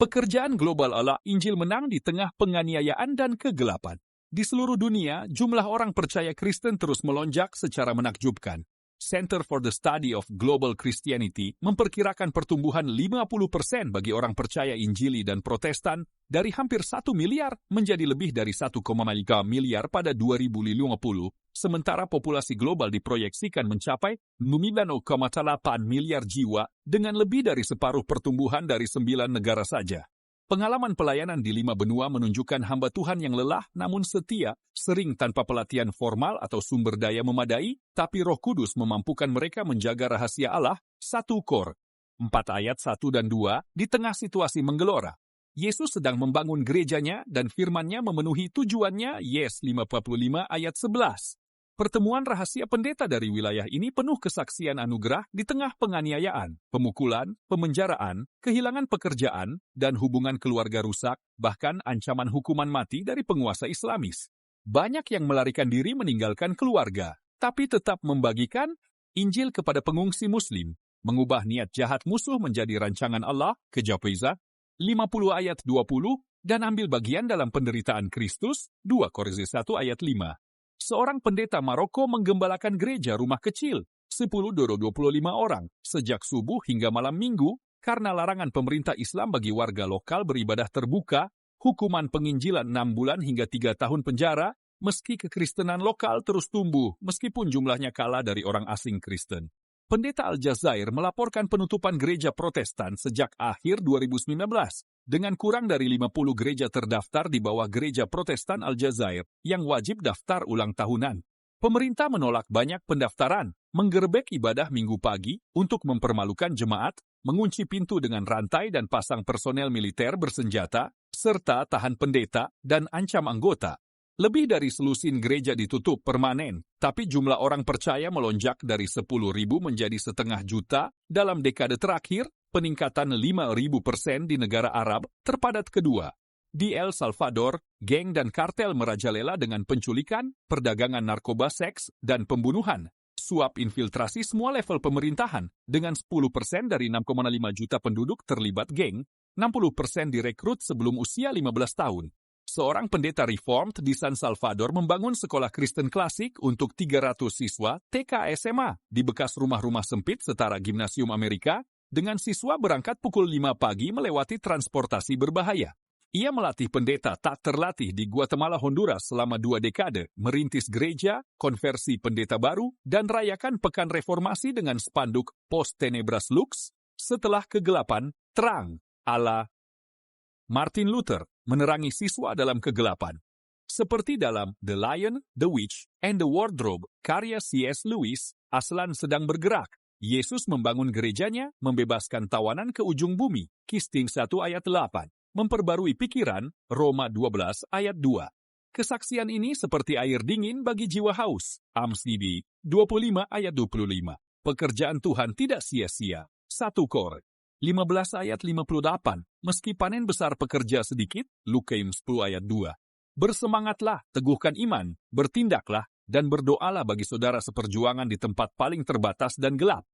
Pekerjaan global Allah Injil menang di tengah penganiayaan dan kegelapan. Di seluruh dunia, jumlah orang percaya Kristen terus melonjak secara menakjubkan. Center for the Study of Global Christianity memperkirakan pertumbuhan 50% bagi orang percaya Injili dan Protestan dari hampir 1 miliar menjadi lebih dari 1,3 miliar pada 2050, sementara populasi global diproyeksikan mencapai 9,8 miliar jiwa dengan lebih dari separuh pertumbuhan dari 9 negara saja. Pengalaman pelayanan di 5 benua menunjukkan hamba Tuhan yang lelah namun setia, sering tanpa pelatihan formal atau sumber daya memadai, tapi Roh Kudus memampukan mereka menjaga rahasia Allah, 1 Kor 4 ayat 1 dan 2, di tengah situasi menggelora. Yesus sedang membangun gerejanya dan firman-Nya memenuhi tujuannya, Yes 55 ayat 11. Pertemuan rahasia pendeta dari wilayah ini penuh kesaksian anugerah di tengah penganiayaan, pemukulan, pemenjaraan, kehilangan pekerjaan, dan hubungan keluarga rusak, bahkan ancaman hukuman mati dari penguasa Islamis. Banyak yang melarikan diri meninggalkan keluarga, tapi tetap membagikan Injil kepada pengungsi Muslim, mengubah niat jahat musuh menjadi rancangan Allah, Kejapeza 50 ayat 20, dan ambil bagian dalam penderitaan Kristus, 2 Korintus 1 ayat 5. Seorang pendeta Maroko menggembalakan gereja rumah kecil, 10-25 orang, sejak subuh hingga malam minggu, karena larangan pemerintah Islam bagi warga lokal beribadah terbuka, hukuman penginjilan 6 bulan hingga 3 tahun penjara, meski kekristenan lokal terus tumbuh, meskipun jumlahnya kalah dari orang asing Kristen. Pendeta Aljazair melaporkan penutupan gereja Protestan sejak akhir 2019, dengan kurang dari 50 gereja terdaftar di bawah gereja Protestan Aljazair yang wajib daftar ulang tahunan. Pemerintah menolak banyak pendaftaran, menggerebek ibadah Minggu pagi untuk mempermalukan jemaat, mengunci pintu dengan rantai dan pasang personel militer bersenjata, serta tahan pendeta dan ancam anggota. Lebih dari selusin gereja ditutup permanen, tapi jumlah orang percaya melonjak dari 10.000 menjadi 500.000 dalam dekade terakhir, peningkatan 5.000% di negara Arab terpadat kedua. Di El Salvador, geng dan kartel merajalela dengan penculikan, perdagangan narkoba seks, dan pembunuhan. Suap infiltrasi semua level pemerintahan, dengan 10% dari 6,5 juta penduduk terlibat geng, 60% direkrut sebelum usia 15 tahun. Seorang pendeta Reformed di San Salvador membangun sekolah Kristen klasik untuk 300 siswa TK SMA di bekas rumah-rumah sempit setara Gimnasium Amerika, dengan siswa berangkat pukul 5 pagi melewati transportasi berbahaya. Ia melatih pendeta tak terlatih di Guatemala, Honduras selama 2 dekade, merintis gereja, konversi pendeta baru, dan rayakan Pekan Reformasi dengan spanduk Post Tenebras Lux, setelah kegelapan, terang, ala Martin Luther, menerangi siswa dalam kegelapan. Seperti dalam The Lion, the Witch, and the Wardrobe, karya C.S. Lewis, Aslan sedang bergerak. Yesus membangun gerejanya, membebaskan tawanan ke ujung bumi, Kisting 1 ayat 8, memperbarui pikiran, Roma 12 ayat 2. Kesaksian ini seperti air dingin bagi jiwa haus, Amsidi 25 ayat 25. Pekerjaan Tuhan tidak sia-sia, 1 Kor 15 ayat 58, meski panen besar pekerja sedikit, Lukeim 10 ayat 2. Bersemangatlah, teguhkan iman, bertindaklah, dan berdoalah bagi saudara seperjuangan di tempat paling terbatas dan gelap.